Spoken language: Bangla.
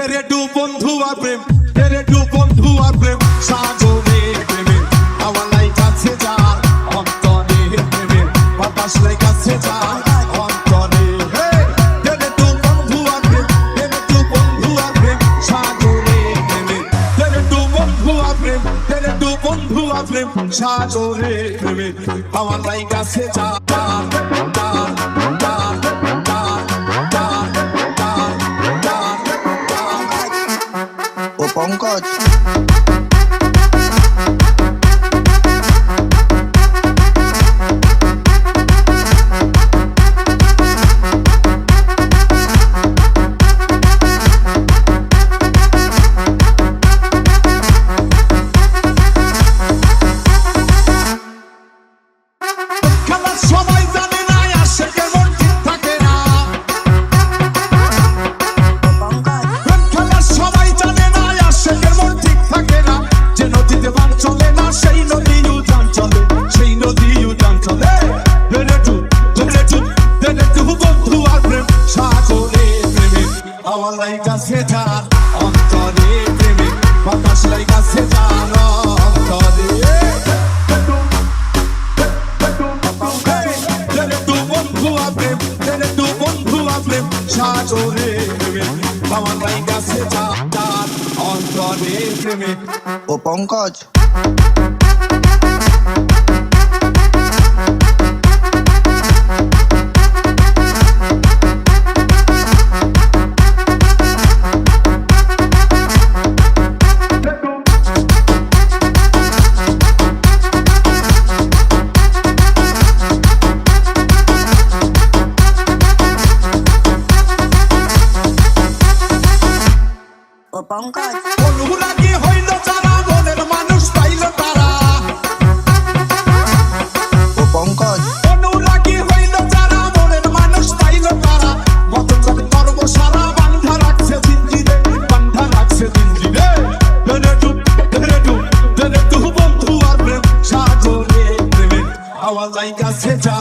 তেরে টু বন্ধু আর প্রেম, তেরে টু বন্ধু আর প্রেম, সাজনে প্রেমে আমার লাই কাছে যার অন্তরে প্রেমে বাতাস লাই কাছে যার অন্তরে। তেরে টু বন্ধু আর প্রেম, তেরে টু বন্ধু আর প্রেম, সাজনে প্রেমে তেরে টু বন্ধু আর প্রেম, তেরে টু বন্ধু আর প্রেম, সাজনে প্রেমে আমার লাই কাছে যার। পঙ্কজ সবাই জানে না আসে কেমন ঠিক থাকে না, সবাই জানে না আসে কেমন ঠিক থাকে না, যে নদীতে বান চলে না সেই নদী উজান চলে, সেই নদী উজান চলে। তেরে টু বন্ধু আর প্রেম, সাগরে প্রেমে আমার লাই কাছে যার অন্তরে প্রেমে বাতাস লাই কাছে যার অন্তরে। তেরে টু বন্ধু আর প্রেম, তেরে টু বন্ধু আর প্রেম, সাগরে প্রেমে আমার লাই কাছে যার অন্তরে প্রেমে। ও পঙ্কজ পঙ্কজ অনুরাগী হইল যারা মনের মানুষ পাইল তারা, ও পঙ্কজ অনুরাগী হইল যারা মনের মানুষ পাইল তারা, মতন করে করব সারা বান্ধা রাখছে জিঞ্জিরে, বান্ধা রাখছে জিঞ্জিরে। তেরে টু বন্ধু আর প্রেম, সাগরে প্রেমে আমার লাই কাছে যা